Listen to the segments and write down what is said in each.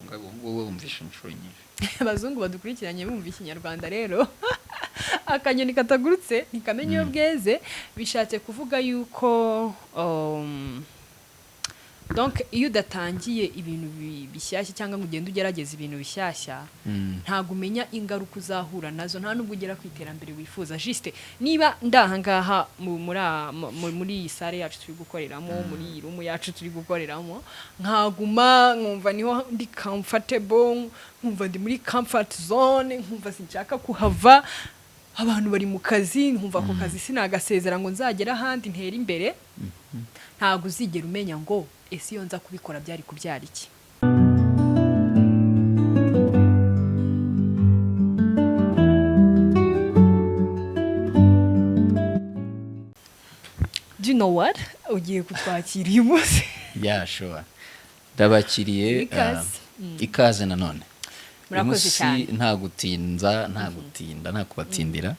mahanga wowe wumvisha inshuro nyinshi. abazungu badukurikiranye bumva ikinyarwanda rero akanyoni katagurutse ntikamenya iyo bweze bishatse kuvuga yuko donc iyo udatangiye ibintu bishyashya cyangwa ngo ugende ugerageza ibintu bishyashya ntago umenya ingaruka uzahura nazo nta nubwo ugera ku iterambere wifuza juste niba ndahangaha muri iyi sare yacu turi gukoreramo muri iyi room yacu turi gukoreramo nkaguma nkumva niho ndi comfortable nkumva ndi muri comfort zone nkumva sinshaka kuhava abantu bari mu kazi nkumva ko kazi sinagasezera ngo nzagera ahandi ntera imbere ntago uzigera umenya ngo ese iyo nza kubikora byari kubyara iki. Do you know what? Ugiye kutwakira uyu munsi. Yeah, sure. Ndabakiriye ikaze nanone. Murakoze cyane. Nta gutinza, nta gutinda, nta kubatindira.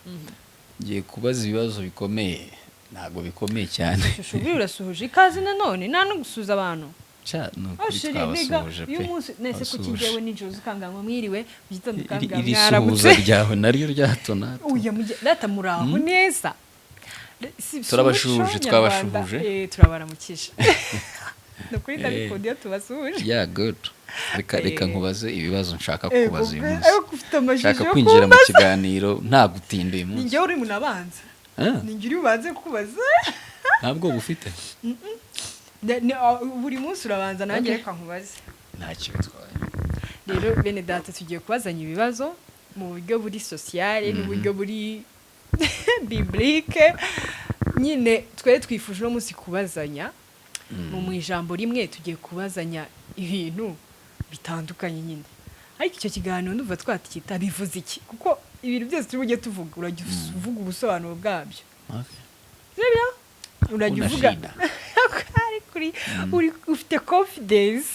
Ngiye kubaza ibibazo bikomeye. Ntago bikomeye cyane. Shushubi urasuhuje ikaze nanone nta no gusuza abantu. Cha no twabasuhuje pe. Uyu munsi nese ko kigewe n'injoro zikanganywa mwiriwe mugitondo kanganywa mwaramutse. mwaramutse. Iri ryaho naryo ryatona. Uya data muraho neza. Turabashuje twabashuje. Turabaramukije. Nukuri ndabikodiyo tubasuhuje. Yeah, good. Reka nkubaze ibibazo nshaka kubaza uyu munsi. Ufite amajisho. Nshaka kwinjira mu kiganiro nta gutinda uyu munsi. Ninjye uri munabanza. Ninjye ubanze kubaza. Ntabwo bufite. Buri munsi urabanza nanjye reka nkubaze. Nta kibazo. Rero bene data tugiye kubazanya ibibazo mu buryo buri sociale n'uburyo buri biblique. Nyine twe twifuje no munsi kubazanya mu ijambo rimwe tugiye kubazanya ibintu bitandukanye nyine. Ariko icyo kiganiro ndumva twatikita bivuze iki kuko ibintu byose turi tuvuga urajya uvuga ubusobanuro bwabyo. Sibyo? Urajya uvuga uri ufite confidence.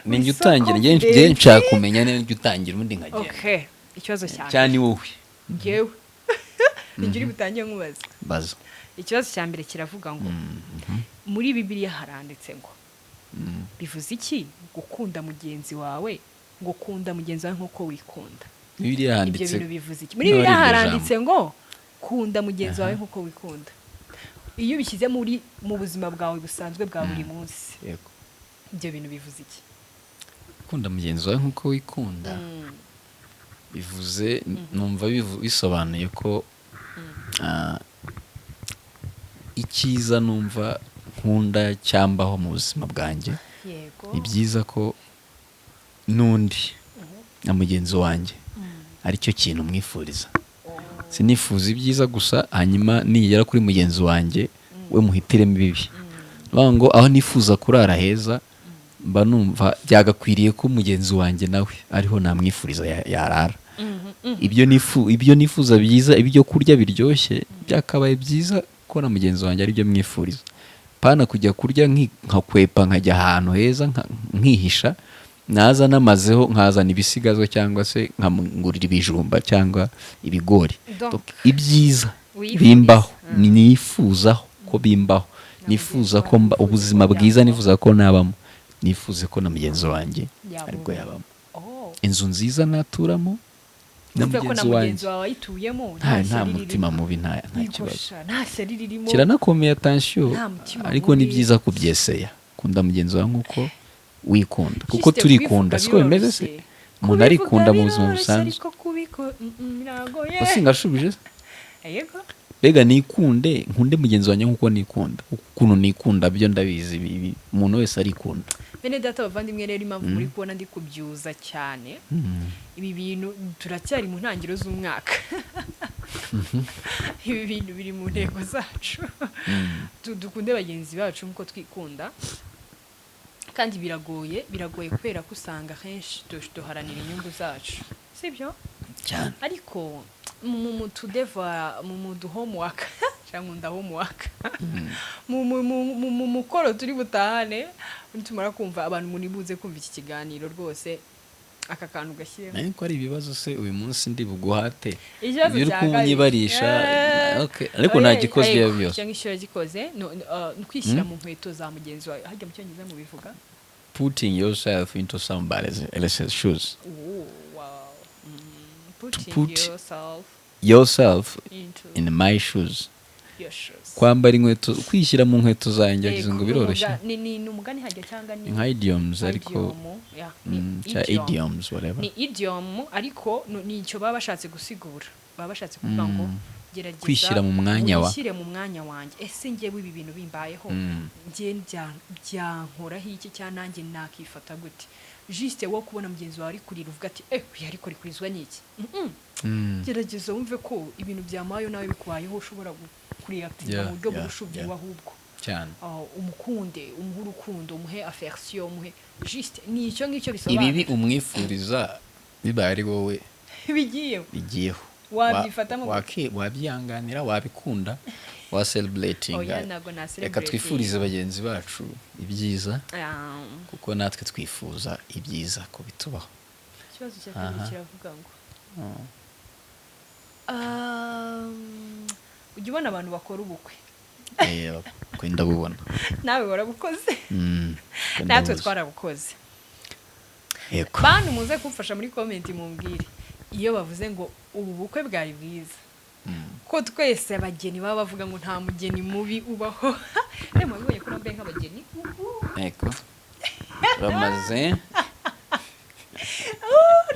Ninjye utangira ngiye nshaka kumenya ninjye utangira undi nkagenda. Okay. Ikibazo cyane wowe. Ngewe. Ninjye uri butangiye nkubaza. Bazo. Ikibazo cya mbere kiravuga ngo muri Bibiliya haranditse ngo bivuze iki gukunda mugenzi wawe ngo kunda mugenzi wawe nkuko wikunda. Bibiliya handitse. Ibyo bintu bivuze iki? Muri Bibiliya haranditse ngo kunda mugenzi wawe nkuko wikunda. Iyo bishyize mu buzima bwawe busanzwe bwa buri munsi. Yego. Ibyo bintu bivuze iki? Kunda mugenzi wawe nkuko wikunda. Bivuze numva bisobanuye ko icyiza numva nkunda cyambaho mu buzima bwanjye. Yego. Ni byiza ko nundi na mugenzi wanjye aricyo kintu mwifuriza. Sinifuza ibyiza gusa hanyuma nigera kuri mugenzi wanjye we muhitiremo ibibi. Ngo aho nifuza kurara heza mba numva byagakwiriye ko mugenzi wanjye nawe ariho namwifuriza yarara. Ibyo nifuza byiza ibyo kurya biryoshye byakabaye byiza ko na mugenzi wanjye ari byo mwifuriza. Pana kujya kurya nkakwepa nkajya ahantu heza nkihisha naza namazeho nkazana ibisigazwa cyangwa se nkamungurira ibijumba cyangwa ibigori. Ibyiza bimbaho nifuzaho ko bimbaho. Nifuza ko ubuzima bwiza nifuza ko nabamo. Nifuze ko na mugenzi wanjye aribwo yabamo. Inzu nziza naturamo na mugenzi wawe ayituyemo nta mutima mubi nta kibazo. Nta seri ririmo. Kiranakomeye attention ariko ni byiza kubyeseya. Kunda mugenzi wawe nkuko wikunda kuko turikunda siko bimeze se. Umuntu arikunda mu buzima busanzwe. Usingashubije. Yego. Bega nikunde nkunde mugenzi wanjye nkuko nikunda. Ukuntu nikunda byo ndabizi umuntu wese arikunda. Bene data bavandimwe rero impamvu muri kubona ndi kubyuza cyane. Ibi bintu turacyari mu ntangiro z'umwaka. Ibi bintu biri mu ntego zacu. Dukunde bagenzi bacu nkuko twikunda. Kandi biragoye kubera ko usanga henshi duharanira inyungu zacu. Sibyo? Cyane. Ariko mu homework cyangwa ndahomework mu mukoro turi butahane nitumara kumva abantu munibuze kumva iki kiganiro rwose aka kantu gashyiremo ariko ari ibibazo se uyu munsi ndi buguhate uri kunyibarisha okay ariko nta gikoze bya byose cyangwa ishyo gikoze no kwishyira mu nkweto za mugenzi wawe hajya mu cyongereza mu bivuga putting yourself into somebody else's shoes. Oh, wow. Putting put yourself Yourself into in my shoes. your shoes. Kwambara inkweto, kwishyira mu nkweto zanjye agize ngo biroroshye. Ni umugani hajya cyangwa ni Nka idioms ariko idiom, yeah, ni cya idiom. idioms whatever. Ni idiom ariko ni icyo baba bashatse gusigura. Baba bashatse kuvuga ngo gerageza Kwishyira mu mwanya wa. Wishyire mu mwanya wanjye. Ese njyewe ibi bintu bimbayeho. Njye byankoraho iki cyangwa nanjye nakifata gute? Juste wo kubona mugenzi wawe ari kurira uvuga ati uyu ariko rikurizwa n'iki. Gerageza wumve ko ibintu byamayo nawe bikubayeho ushobora kuriyakitinga mu buryo burushubywa ahubwo cyane. Umukunde, umuhe urukundo, umuhe affection, umuhe juste ni icyo ngicyo bisobanura. Ibibi umwifuriza bibaye ari wowe bigiyeho. Wabyifatamo wabyihanganira, wabikunda, wa celebrating. Reka twifurize bagenzi bacu ibyiza kuko natwe twifuza ibyiza ko bitubaho. Ikibazo cya kabiri kiravuga ngo ujya ubona abantu bakora ubukwe. Kwenda bubona Nawe warabukoze. Natwe twarabukoze. Yego. Bantu muze kumfasha muri comment mumbwire iyo bavuze ngo ubu bukwe bwari bwiza. Ko twese abageni baba bavuga ngo nta mugeni mubi ubaho. Rema bibonye ko nambaye nk'abageni. Yego. Ramaze.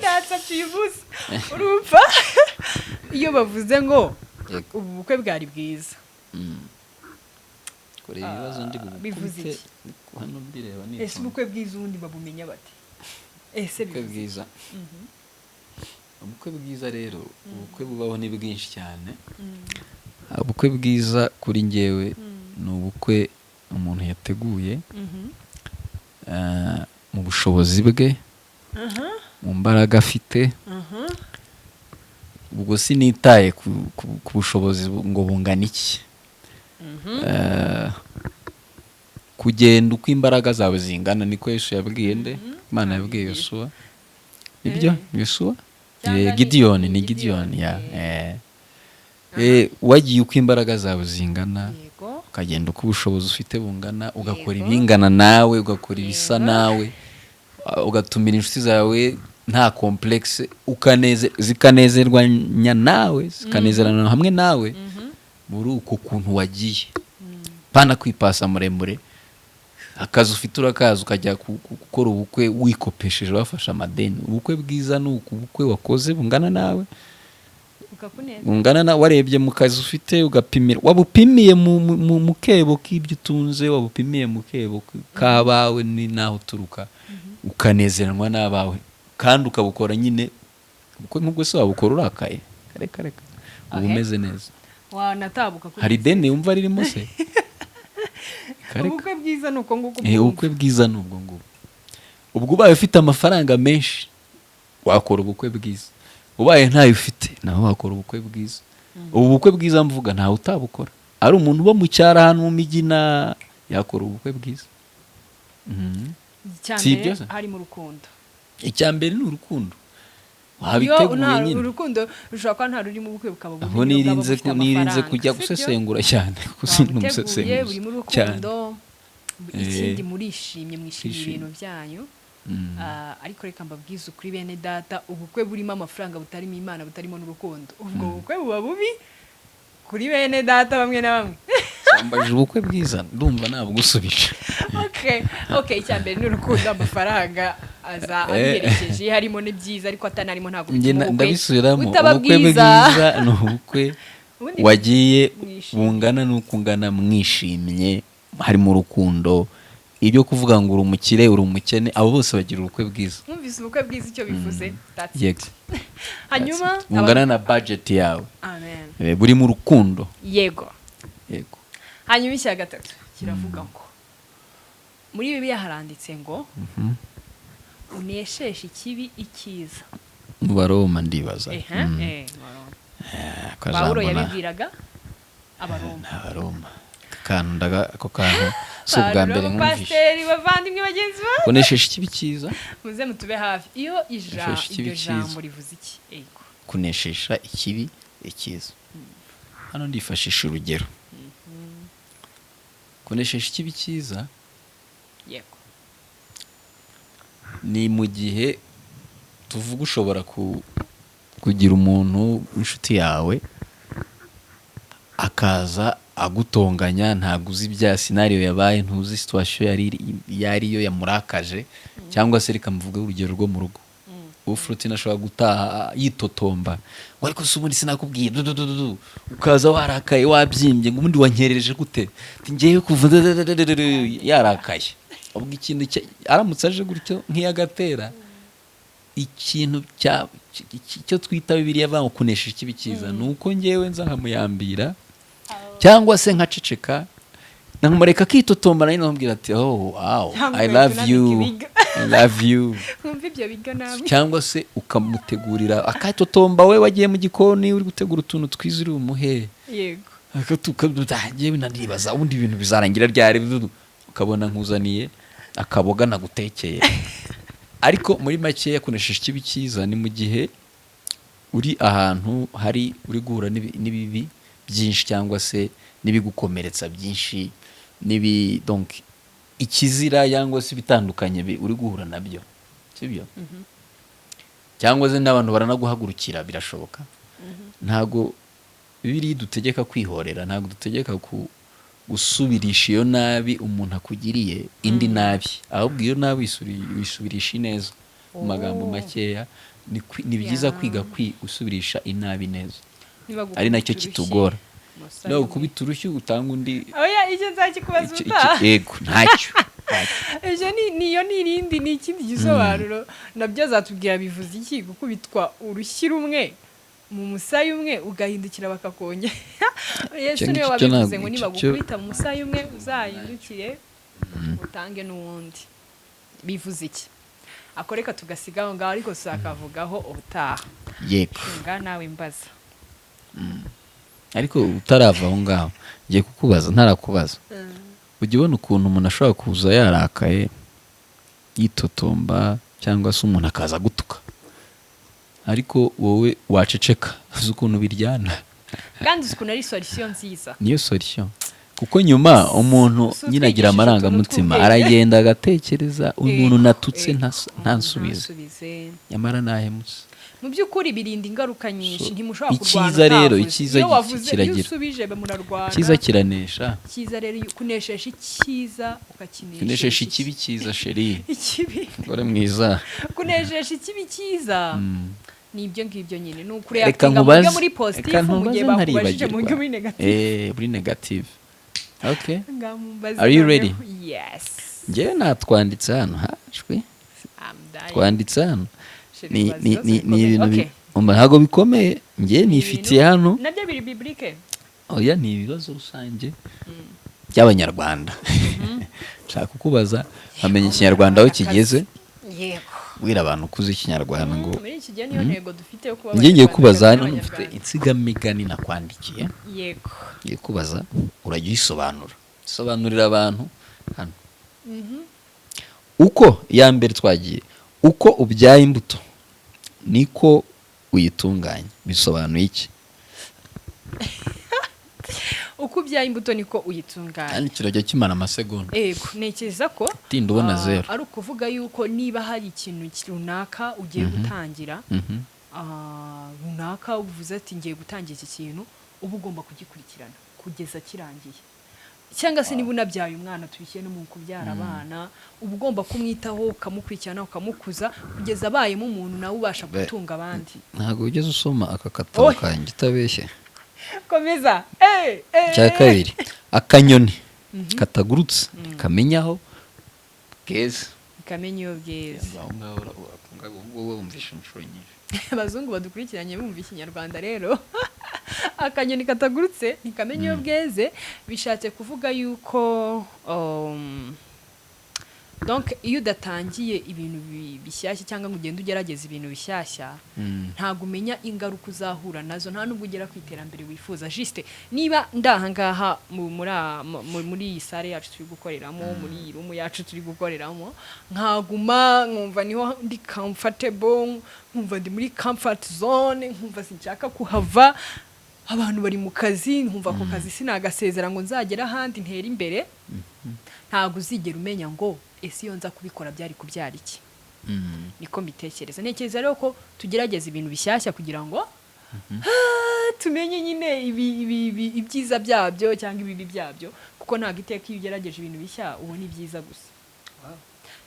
Natsa tuyivuze. Urumva? Iyo bavuze ngo ubu bukwe bwari bwiza. Kore ibibazo ndi bivuze hano mbireba ni. Ese ubukwe bwiza ubundi babumenya bate? Ese ubukwe bwiza. Ubukwe bwiza rero, ubukwe bubaho ni bwinshi cyane. Ubukwe bwiza kuri njyewe ni ubukwe umuntu yateguye mu bushobozi bwe, mu mbaraga afite. Ubwo sinitaye ku bushobozi ngo bungana iki. Kugenda uko imbaraga zawe zingana niko Yesu yabwiye nde? Imana yabwiye Yosuwa. Ibyo Yosuwa? Gideon ni Gideon ya. Wagiye uko imbaraga zawe zingana, ukagenda uko ubushobozi ufite bungana, ugakora ibingana nawe, ugakora ibisa nawe, ugatumira inshuti zawe nta complexe, zikanezerwa nawe, zikanezerana hamwe nawe muri uko kuntu wagiye. Pana kwipasa muremure, akazi ufite urakaza ukajya gukora ubukwe wikopesheje bafasha amadeni. Ubukwe bwiza ni ubukwe wakoze bungana nawe, bungana na warebye mu kazi ufite ugapimira, wabupimiye mu kebo k'ibyo utunze, wabupimiye mu kebo kabawe ni naho turuka, ukanezeranwa n'abawe kandi ukabukora nyine ubukwe nk'ubwo se wabukora urakaye. Reka ubu umeze neza. Wanatabuka kuri hari deni wumva ririmo se? Ubukwe bwiza nuko nguko. Ubukwe bwiza nubwo nguko. Ubwo ubaye ufite amafaranga menshi wakora ubukwe bwiza, ubaye ntayo ufite naho wakora ubukwe bwiza. Ubu bukwe bwiza mvuga ntawe utabukora. Ari umuntu uba mu cyaro ahantu mu migina yakora ubukwe bwiza. Cyane hari mu rukundo. Icyambere ni urukundo. Wabiteguye nyine. Urukundo rushobora kuba nta ruri mu bukwe bukaba buri. Aho nirinze kujya gusesengura cyane kumusesengura buri mu rukundo. Ikindi murishimye mwishimiye ibintu byanyu. Ariko reka mbabwize ukuri bene data, ubukwe burimo amafaranga butarimo Imana butarimo n'urukundo, ubwo bukwe buba bubi kuri bene data bamwe na bamwe. Sambaje ubukwe bwiza ndumva nabugusubije. Okay, cyambere ni urukundo, amafaranga aza abiherekeje harimo ni byiza ariko atanarimo ntabwo bituma ndabisubiramo. Ubukwe bwiza ni ubukwe wagiye bungana n'ukungana mwishimye harimo urukundo. Ibyo kuvuga ngo uri umukire uri umukene, abo bose bagira ubukwe bwiza. Mwumvise ubukwe bwiza icyo bivuze? Hanyuma bungana na budget yawe. Amen. Buri mu rukundo. Yego. Hanyuma icya gatatu kiravuga ngo muri Bibiliya haranditse ngo unesheshe ikibi icyiza. Mu Baroma ndibaza. Pawulo yabibwiraga Abaroma. Kandaga ako kantu si ubwa mbere mwumvishe. Pasiteri bavandimwe bagenzi ba. Kunesheje ikibi cyiza. Muze mutube hafi. Iyo iryo jambo rivuze iki? Kuneshesha ikibi icyiza. Hano ndifashisha urugero. Kuneshesha ikibi cyiza. Yego. ni mu gihe tuvuga ushobora kugira umuntu w'inshuti yawe akaza agutonganya, ntabwo uzi ibya sinariyo yabaye, ntuzi situation yariyo yamurakaje, cyangwa se reka mvuge urugero rwo mu rugo. Ufrutina ashobora gutaha yitotomba ngo ariko se ubundi sinakubwiye ukaza warakaye wabyimbye ngo ubundi wanyerereje gute ngiye kuva yarakaye. Ubwo ikintu aramutse aje gutyo nk'iyagatera ikintu cyo twita Bibiliya bavuga kunesha ikibi cyiza, nuko ngewe nza nkamuyambira cyangwa se nkaceceka namureka kitotomba nari namubwira ati oh wow I love you Kumva ibyo biga nabi. cyangwa se ukamutegurira akatotomba we wagiye mu gikoni uri gutegura utuntu twiza uri umuhe, Yego. akatukagiye binanibaza ubundi ibintu bizarangira ryari, ukabona nkuzaniye akaboga nagutekeye. Ariko muri make kunesha ikibi cyiza ni mu gihe uri ahantu hari uri guhura n'ibibi byinshi cyangwa se n'ibigukomeretsa byinshi donc ikizira cyangwa se bitandukanye uri guhura nabyo, sibyo? Cyangwa se n'abantu baranaguhagurukira birashoboka. Ntago biri dutegeka kwihorera, ntago dutegeka gusubirisha iyo nabi umuntu akugiriye indi nabi, ahubwo iyo nabi wisubirisha neza. Mu magambo makeya ni byiza kwiga gusubirisha inabi neza, ari nacyo kitugora. No gukubita urushyi utanga undi oya icyo nzakikubaza utaha. Yego ntacyo. Ejo niyo nirindi ni ikindi gisobanuro nabyo azatubwira bivuze iki gukubitwa urushyi rumwe mu musaya umwe ugahindukira bakakongera. Yesu niwe wabivuze ngo niba gukubita mu musaya umwe uzahindukire utange n'uwundi. Bivuze iki? Akoreka tugasigaho ngaho ariko sakavugaho ubutaha. Yego. Nga nawe mbaza. Ariko utarava aho ngaho ngiye kukubaza ntarakubaza. Ujya ubona ukuntu umuntu ashobora kuza yarakaye yitotomba cyangwa se umuntu akaza gutuka, ariko wowe waceceka uzi ukuntu biryana. Kandi uzi ukuntu ari solution nziza. Niyo solution. Kuko nyuma umuntu nyine agira amarangamutima aragenda agatekereza umuntu natutse ntansubize nyamara nahemutse. Mu by'ukuri birinda ingaruka nyinshi, ntimushobora kurwana. Icyiza rero icyiza kiragira. Usubije bamurarwana. Icyiza kiranesha. Icyiza rero kuneshesha icyiza ukakinesha. Kunesha ikibi cyiza sheri. Ikibi. Ngore mwiza. Kunesha ikibi cyiza. Nibyo ngibyo nyine nukuri yakinga muri positive mu gihe bakubajije mu muri negative. Muri negative. Okay. Ngamumbaza. Are you ready? Yes. Ngewe natwanditse hano hashwe. Twanditse hano. Ni ibintu ntabwo bikomeye ngewe nifitiye hano. Nabyo biri biblique. Oya ni ibibazo rusange by'abanyarwanda. Nshaka kukubaza amenya ikinyarwanda aho kigeze. Yego. Wira abantu kuzi ikinyarwanda ngo muri iki gihe niyo ntego dufite yo kuba ngiye kubaza hano mfite insigamigani nakwandikiye. Yego. Ngiye kubaza urajya uyisobanura. Sobanurira abantu hano. Uko ya mbere twagiye uko ubyaye imbuto niko uyitunganya, bisobanuye iki? Uko ubyaye imbuto niko uyitunganya. Kandi kirajya kimara amasegonda. Yego, nekeza ko tinda ubona zero. Ari ukuvuga yuko niba hari ikintu runaka ugiye gutangira, runaka uvuze ati ngiye gutangira iki kintu, uba ugomba kugikurikirana kugeza kirangiye. Cyangwa se niba unabyaye umwana tubishyire no mu kubyara abana, uba ugomba kumwitaho ukamukurikirana ukamukuza kugeza abayemo umuntu nawe ubasha gutunga abandi. Ntabwo ugeze usoma aka katabo kanjye utabeshye. Komeza. Cya kabiri akanyoni katagurutse kamenyaho bweze. Kamenya iyo bweze. Wowe wumvisha inshuro nyinshi. Abazungu badukurikiranye bumva ikinyarwanda rero. Akanyoni katagurutse ntikamenya iyo bweze, bishatse kuvuga yuko donc iyo udatangiye ibintu bishyashya cyangwa ngo ugende ugerageza ibintu bishyashya, ntago umenya ingaruka uzahura nazo, nta nubwo ugera ku iterambere wifuza. Juste niba ndahangaha muri iyi sare yacu turi gukoreramo, muri iyi room yacu turi gukoreramo, nkaguma nkumva niho ndi comfortable, nkumva ndi muri comfort zone, nkumva sinshaka kuhava. Abantu bari mu kazi, nkumva ko kazi sinagasezera ngo nzagera ahandi ntera imbere. Ntago uzigera umenya ngo ese iyo nza kubikora byari kubyara iki. niko mbitekereza. Ntekereza rero ko tugerageza ibintu bishyashya kugira ngo tumenye nyine ibyiza byabyo cyangwa ibibi byabyo, kuko ntabwo iteka iyo ugerageje ibintu bishya ubona ibyiza gusa.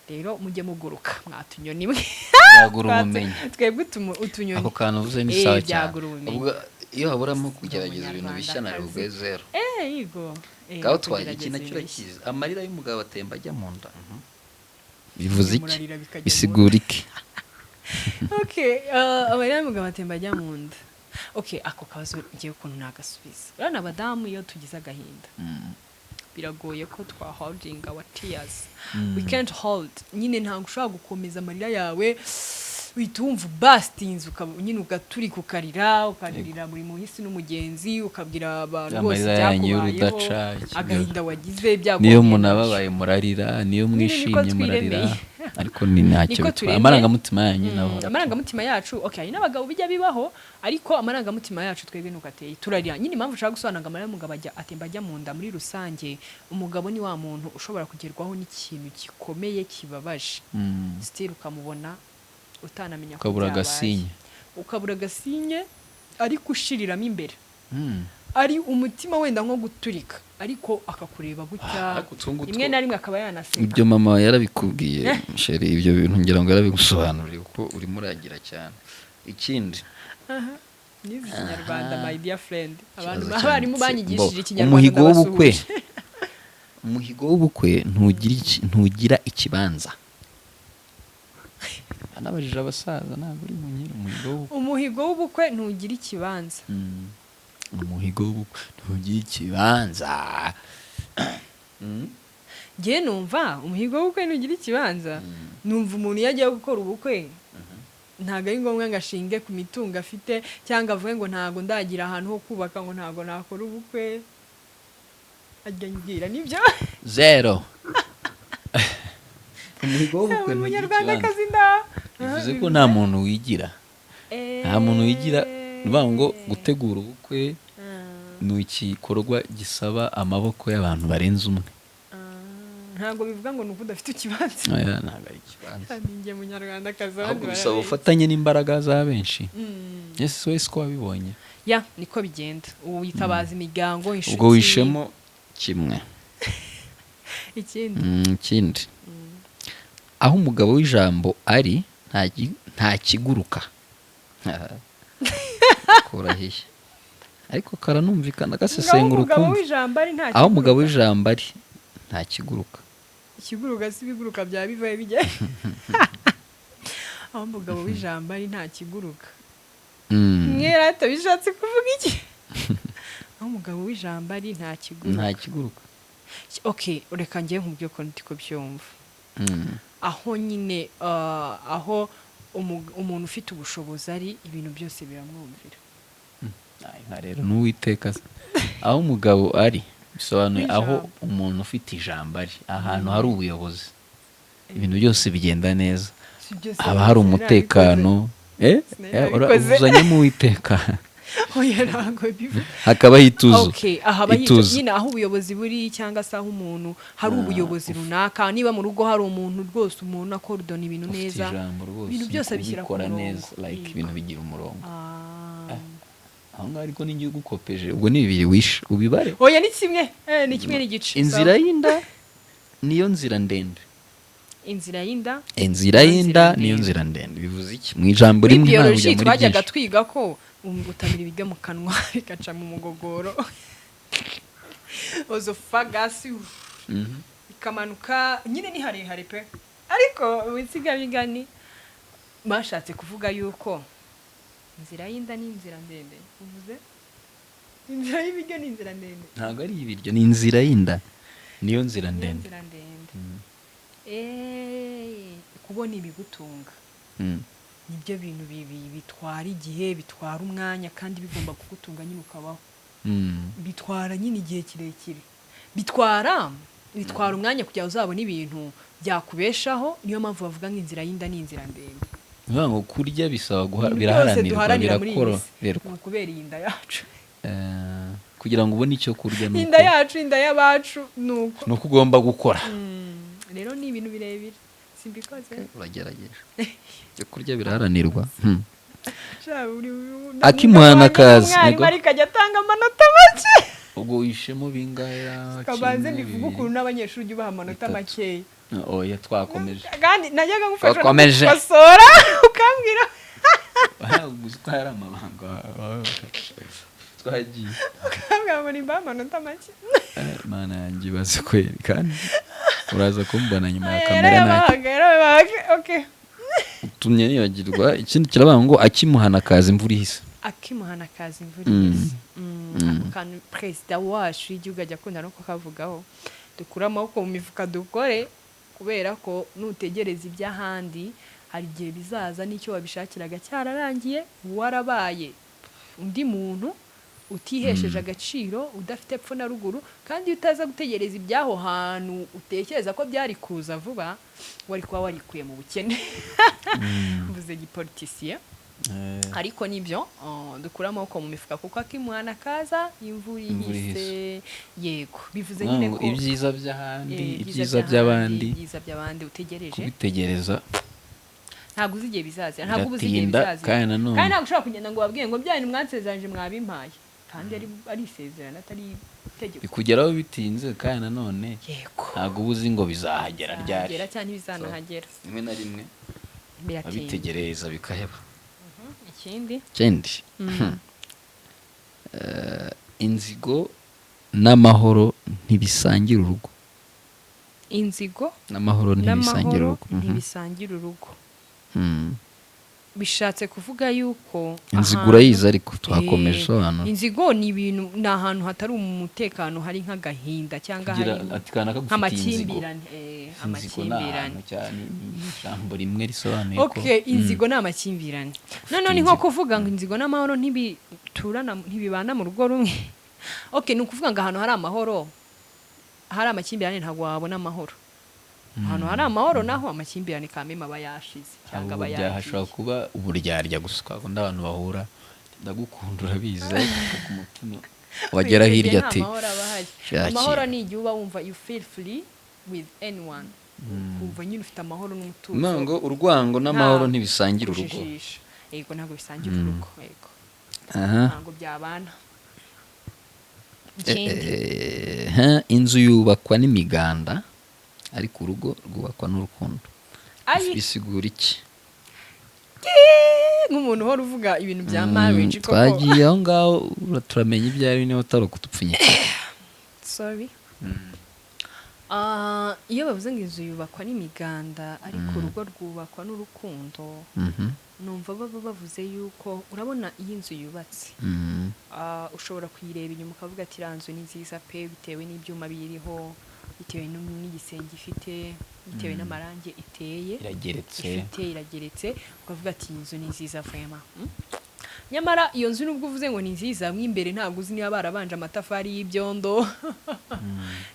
Rero mujye muguruka mwatunyoni mwe byagura ubumenyi. Twebwe utunyoni ako kantu uvuze ni sawa cyane. byagura ubumenyi. Ubwo iyo haburamo kugerageza ibintu bishya na rugwe zero. Yego. Gaho twaje ikintu cyurakiza amarira y'umugabo atemba ajya mu nda. Bivuze iki? Bisigura iki? Okay, amarira y'umugabo atemba ajya mu nda. Okay, ako kabazo ngiye ukuntu nagasubiza. Urana abadamu iyo tugize agahinda. Biragoye ko holding our tears. We can't hold. Nyine ntabwo ushobora gukomeza amarira yawe witumva busting nyine ugaturi kukarira ukaririra muri muhisi n'umugenzi ukabwira abantu bose byakubayeho agahinda wagize byaguye. Niyo umuntu ababaye murarira, niyo mwishimye murarira, ariko ni ntacyo bitwa. Amarangamutima yanyu nabo. Amarangamutima yacu okay, n'abagabo bijya bibaho, ariko amarangamutima yacu twebwe nukateye turarira. Nyine impamvu ushaka gusobanura amarira y'umugabo atemba ajya mu nda muri rusange, umugabo ni wa muntu ushobora kugerwaho n'ikintu gikomeye kibabaje, still ukamubona utanamenya ko ukabura gasinye ariko ushiriramo imbere, ari umutima wenda nko guturika, ariko akakureba gutya imwe na rimwe akaba yanaseka. Ibyo mama yarabikubwiye sheri, ibyo bintu ngira ngo yarabigusobanuriye kuko urimo uragira cyane. Ikindi nizi Kinyarwanda my dear friend, abantu barimo banyigishije Ikinyarwanda. Umuhigo w'ubukwe ntugira ikibanza. Anabajije abasaza ntabwo uri mu nyiri umuhigo w'ubukwe ntugira ikibanza. Umuhigo w'ubukwe ntugira ikibanza. Ngiye numva umuhigo w'ubukwe ntugira ikibanza, numva umuntu iyo agiye gukora ubukwe ntabwo ari ngombwa ngo ashinge ku mitungo afite cyangwa avuge ngo ntabwo ndagira ahantu ho kubaka, ngo ntabwo nakora ubukwe. Ajya ngira nibyo zero. Umuhigo w'ubukwe n'umunyarwandakazi bivuze ko nta muntu wigira. Nta muntu wigira, bivuga ngo gutegura ubukwe ni igikorwa gisaba amaboko y'abantu barenze umwe. Ntabwo bivuga ngo nuko udafite ikibanza. Ntabwo ari ikibanza. Ninjye munyarwandakazi ahubwo bisaba ubufatanye n'imbaraga za benshi. Yes, wese ko wabibonye. Ya niko bigenda. Ubu witabaza imiryango, inshuti. Ubwo wishemo kimwe. Ikindi aho umugabo w'ijambo ari nta kiguruka. Kurahiye ariko karanumvikana gasesengura ukumva. Aho umugabo w'ijambo ari nta kiguruka. Ikiguruka si biguruka bya bivaye bijye. Aho umugabo w'ijambo ari nta kiguruka. Mwera atabishatse kuvuga iki? Aho umugabo w'ijambo ari nta kiguruka. Okay, ureka ngiye nkubwiye ko ndiko byumva. Aho nyine aho umuntu ufite ubushobozi ari, ibintu byose biramwumvira. Nka rero n'uwiteka. Aho umugabo ari bisobanuye aho umuntu ufite ijambo ari, ahantu hari ubuyobozi ibintu byose bigenda neza, haba hari umutekano. Uzanyemo uwiteka. Hakaba hituzo. Okay, nyine aho ubuyobozi buri cyangwa se aho umuntu hari ubuyobozi runaka, niba mu rugo hari umuntu rwose umuntu akordona ibintu neza, ibintu byose abishyira ku murongo, like ibintu bigira umurongo. Aho ngaho ariko n'ingiye gukopeje ubwo ni bibiri wishe ubibare. Oya ni kimwe n'igice. Inzira y'inda niyo nzira ndende. Inzira y'inda niyo nzira ndende. Bivuze iki? Mu ijambo rimwe ntabwo ujya muri twajyaga twiga ko gutamira ibiga mu kanwa bikaca mu mugogoro, ozophagus ikamanuka, nyine ni harehare pe. Ariko witsigabigani bashatse kuvuga yuko inzira y'inda ni inzira ndende. Uvuze inzira y'ibiga ni inzira ndende. Ntabwo ari ibiryo, ni inzira y'inda niyo nzira ndende. Kubona ibigutunga nibyo bintu bitwara igihe, bitwara umwanya, kandi bigomba kugutunga nyine ukabaho. Bitwara nyine igihe kirekire, bitwara umwanya kugira uzabone ibintu byakubeshaho. Niyo mpamvu bavuga ngo inzira y'inda ni inzira ndende. Ngo kurya bisaba biraharanirwa, birakora kubera iyi nda yacu. Kugira ngo ubone icyo kurya nuko inda y'abacu nuko ugomba gukora. Rero ni ibintu birebire, simbikoze uragerageje ibyo kurya biraharanirwa Akimuhana Akimuhanakazi, yego. ariko ajya atanga amanota make ubwo wishemo bingahe kabanze bivuga ukuntu n'abanyeshuri ujya ubaha amanota bitatu. makeya oya twakomeje kandi najyaga ngufasha no Twakomeje. gukosora ukambwira gusa ko hari amabanga twagiye ukambwira ngo nimba amanota make mana yanjye bazi kweri kandi uraza kumbona nyuma ya kamera ntacyo yarabahaga okay utumye nibagirwa ikindi kiravuga ngo Akimuhanakazi imvura ihise Akimuhanakazi imvura ihise ako kantu perezida wacu w'igihugu ajya akunda no kukavugaho dukure amaboko mu mifuka dukore kubera ko nutegereza iby'ahandi hari igihe bizaza n'icyo wabishakiraga cyararangiye warabaye undi muntu utihesheje agaciro udafite epfo na ruguru kandi utaza gutegereza ibyaho hantu utekereza ko byari kuza vuba wari kuba warikuye mu bukene mvuze gipolitisiye ariko nibyo dukura amaboko mu mifuka kuko Akimuhanakaza imvura ihise yego bivuze nyine ko ibyiza by'ahandi ibyiza by'abandi utegereje kubitegereza ntabwo uzi igihe bizazira ntabwo uzi igihe bizazira kandi ntabwo ushobora kugenda ngo babwiye ngo byanyu mwansezeranyije mwabimpaye kandi ari isezerano atari itegeko bikugeraho bitinze kandi nanone yego ntabwo uba uzi ngo bizahagera ryari cyane bizanahagera rimwe na rimwe biratinda abitegereza bikaheba ikindi inzigo n'amahoro ntibisangira urugo inzigo n'amahoro ntibisangira urugo ntibisangira urugo bishatse kuvuga yuko inzigo urayizi ariko twakomeje sobanura inzigo ni ibintu ni ahantu hatari umutekano hari nk'agahinda cyangwa hari nk'amakimbirane amakimbirane cyane ijambo rimwe risobanuye ko inzigo ni amakimbirane none nko kuvuga ngo inzigo n'amahoro ntibibana mu rugo rumwe ni ukuvuga ngo ahantu hari amahoro hari amakimbirane ntabwo wabona amahoro ahantu hari amahoro naho amakimbirane kamema aba yashize cyangwa aba yagiye hashobora kuba uburyarya gusa twakunda abantu bahura ndagukunda urabizi ku mutima wagera hirya ati amahoro ni igihe uba wumva you feel free with anyone kumva nyine ufite amahoro n'umutuzo ngo urwango n'amahoro ntibisangira urugo yego ntabwo bisangira urugo yego ntabwo byabana inzu yubakwa n'imiganda ariko urugo rwubakwa n'urukundo bisigura iki nk'umuntu uhora uvuga ibintu bya marriage koko twagiye aho ngaho turamenya ibyo ari niba utari ukutupfunyikira sorry iyo bavuze ngo inzu yubakwa n'imiganda ariko urugo rwubakwa n'urukundo numva baba bavuze yuko urabona iyo inzu yubatse ushobora kuyireba inyuma ukavuga ati iriya nzu ni nziza pe bitewe n'ibyuma biriho bitewe n'igisenge ifite bitewe n'amarangi iteye irageretse ukavuga ati iyi nzu ni nziza vraiment nyamara iyo nzu nubwo uvuze ngo ni nziza mo imbere ntabwo uzi niba barabanje amatafari y'ibyondo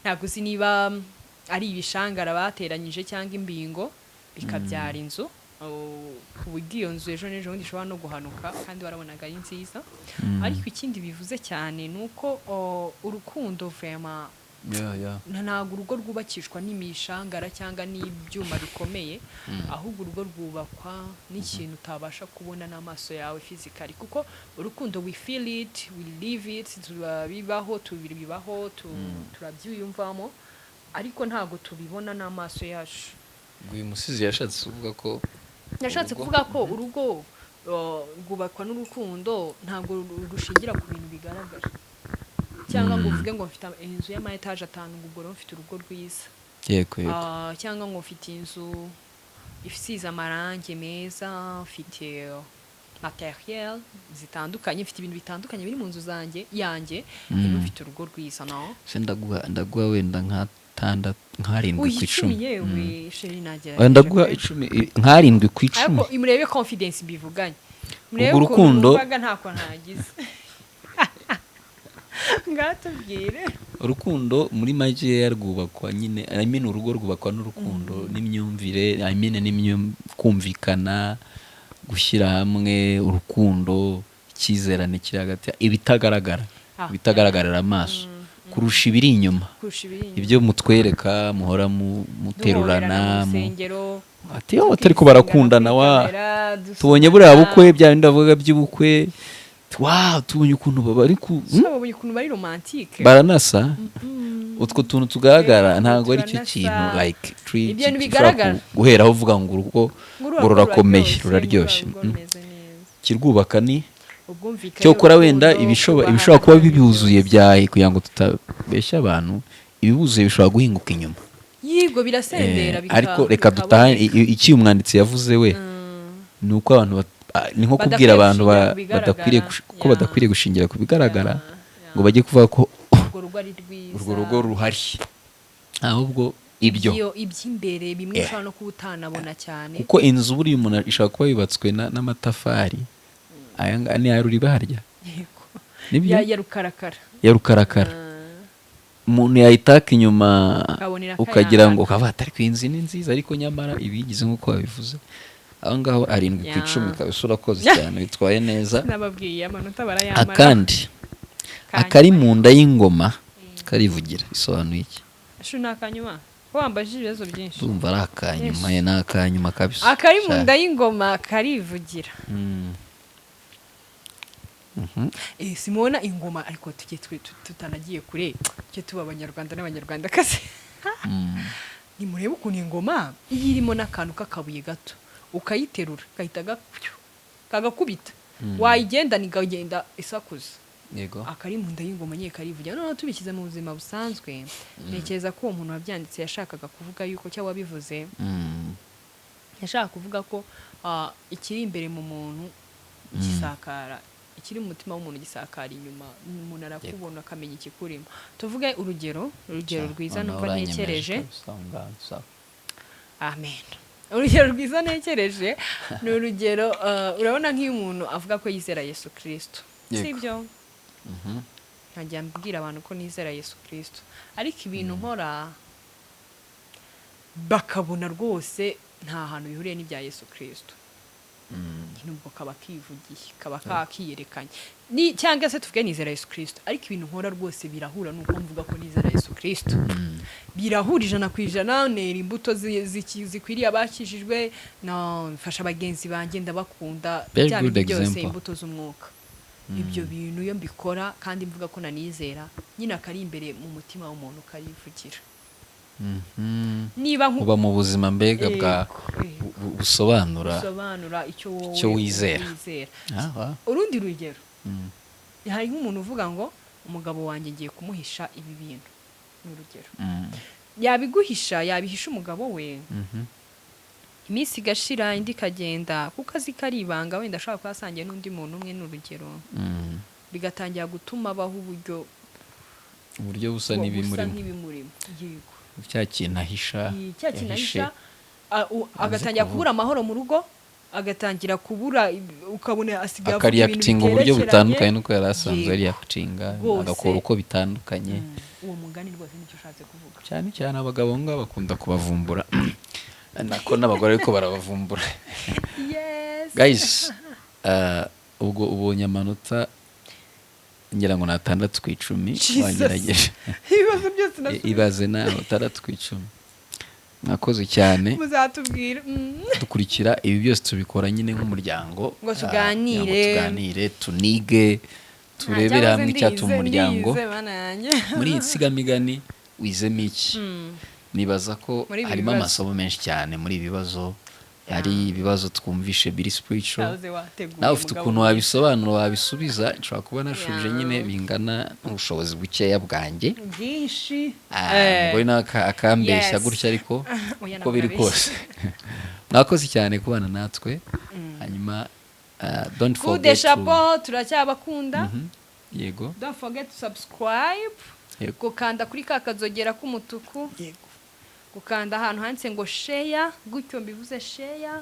ntabwo uzi niba ari ibishangara bateranyije cyangwa imbingo bikabyara inzu ku buryo iyo nzu ejo n'ejo bundi ishobora no guhanuka kandi warabonaga ari nziza ariko ikindi bivuze cyane ni uko urukundo vraiment ntabwo urugo rwubakishwa n'imishangara cyangwa n'ibyuma bikomeye ahubwo urugo rwubakwa n'ikintu utabasha kubona n'amaso yawe physically kuko urukundo we feel it we live it turabibaho turabyiyumvamo ariko ntabwo tubibona n'amaso yacu uyu musizi yashatse kuvuga ko urugo rwubakwa n'urukundo ntabwo rushingira ku bintu bigaragara cyangwa ngo uvuge ngo mfite inzu y'ama etaje 5 ngo ubwo mfite urugo rwiza yego cyangwa ngo mfite inzu ifisize amarangi meza mfite materiel zitandukanye mfite ibintu bitandukanye biri mu nzu yanjye mfite urugo rwiza no se ndaguha wenda nk'arindwi ku 10 yewe sheri najya ndaguha 10 nk'arindwi ku 10 ariko imurebe confidence bivuganye murebe urukundo ntako ntagize ngatubwire urukundo muri make rwubakwa nyine urugo rwubakwa n'urukundo n'imyumvire kumvikana gushyira hamwe urukundo icyizerane kiri hagati ibitagaragarira amaso kurusha ibiri inyuma, ibyo mutwereka muhora muterurana ati yo batari ko barakundana wa tubonye buriya bukwe bya bindi bavuga by'ubukwe tubonye ukuntu bari bari romantique baranasa utwo tuntu tugaragara ntabwo ari cyo kintu like guheraho uvuga ngo urugo rurakomeye ruraryoshye kirwubaka ni cyokora wenda ibishobora kuba bibuzuye byahe kugira ngo tutabeshya abantu ibibuzuye bishobora guhinguka inyuma yigo birasendera ariko reka dutahe iki umwanditsi yavuze we ni uko abantu ni nko kubwira abantu badakwiriye gushingira ku bigaragara ngo bajye kuvuga ko urwo rugo ruhari, ahubwo iby'imbere bimwe ushobora no kuba utanabona cyane kuko inzu buriya umuntu ishobora kuba yubatswe n'amatafari aya ngaya ni ayo ruriba harya ya rukarakara umuntu yayitaka inyuma ukagira ngo atari ku inzu ni nziza ariko nyamara ibigize nk'uko wabivuze aho ngaho 7/10 kabisa urakoze cyane bitwaye neza. Nababwiye amanota barayamara. Akandi akari mu nda y'ingoma karivugira bisobanuye iki? Asho nakanyuma wambajije ibibazo byinshi. Urumva ari akanyuma ye nakanyuma kabisa. Akari mu nda y'ingoma karivugira. Simona ingoma ariko tujye tutanagiye kure cyo tuba abanyarwanda n'abanyarwandakazi. Ni murebe ukuntu ingoma irimo n'akantu k'akabuye gato ukayiterura kahita kagakubita wayigenda nigagenda isakuza. Yego. Akari mu nda y'ingoma nye karivugira. None tubishyize mu buzima busanzwe nekeza ko umuntu wabyanditse yashakaga kuvuga yuko cyangwa bivuze yashaka kuvuga ko ikiri imbere mu muntu gisakara ikiri mu mutima w'umuntu gisakara inyuma umuntu arakubona akamenya ikikurimo. Tuvuge urugero rwiza numva ntekereje. Amen. Urugero rwiza ntekereje ni urugero urabona nk'iyo umuntu avuga ko yizera Yesu Kristo. Sibyo? Nkajya mbwira abantu ko nizera Yesu Kristo ariko ibintu nkora bakabona rwose nta hantu bihuriye n'ibya Yesu Kristo. Nubwo kaba kivugiye kaba kakiyerekanye ni cyangwa se tuvuge nizera Yesu Kristo ariko ibintu nkora rwose birahura nuko mvuga ko nizera Yesu Kristo. Birahura 100% nera imbuto zikwiriye abakijijwe mfasha abagenzi banjye ndabakunda cyane byose imbuto z'umwuka. Ibyo bintu iyo mbikora kandi mvuga ko nanizera nyina kari imbere mu mutima w'umuntu karivugira. Niba uba mu buzima mbega bwa busobanura icyo wizera. Urundi rugero hari nk'umuntu uvuga ngo umugabo wanjye ngiye kumuhisha ibi bintu n'urugero yabihisha umugabo we iminsi igashira indi kagenda kuko azi karibanga wenda ashaka kwasangiye n'undi muntu umwe n'urugero bigatangira gutuma abaho uburyo busa n'ibimurimo. Yego cya kintu ahisha agatangira kubura amahoro mu rugo agatangira kubura ukabona asigaye avuga ibintu biterekeranye uburyo butandukanye nuko yari asanzwe ari yakucinga agakora uko bitandukanye. Uwo mugani rwose nicyo ushatse kuvuga cyane abagabo ngo bakunda kubavumbura nako n'abagore ariko barabavumbura. Guys ubwo ubonye amanota ngira ngo na 6/10 wangerageje ibibazo byose nasubije ibaze na 6/10 nakoze cyane muzatubwira dukurikira ibi byose tubikora nyine nk'umuryango ngo tuganire tunige turebere hamwe icyatuma umuryango muri Sigamigani wizemo iki. Nibaza ko harimo amasomo menshi cyane muri ibibazo hari ibibazo twumvishe biri spiritual nawe ufite ukuntu wabisobanura wabisubiza nshobora kuba nashubije nyine bingana n'ubushobozi bukeya bwanjye bwinshi ngo akambeshya gutya ariko uko biri kose. Mwakoze cyane kubana natwe hanyuma don't forget to turacyabakunda. Yego don't forget to subscribe gukanda kuri kakazogera k'umutuku gukanda ahantu handitse ngo share gutyo mbivuze share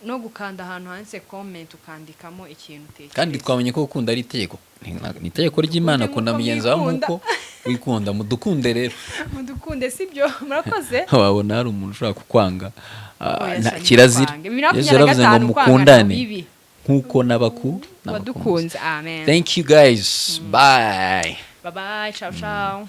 no gukanda ahantu handitse comment ukandikamo ikintu utekereza. Kandi twamenye ko gukunda ari itegeko ni itegeko ry'Imana kunda mugenzi wawe nkuko wikunda mudukunde rero mudukunde sibyo murakoze. Wabona hari umuntu ushaka kukwanga kirazira Yesu yaravuze ngo mukundane nkuko nabakunze. Amen. Thank you guys. Bye. bye bye ciao ciao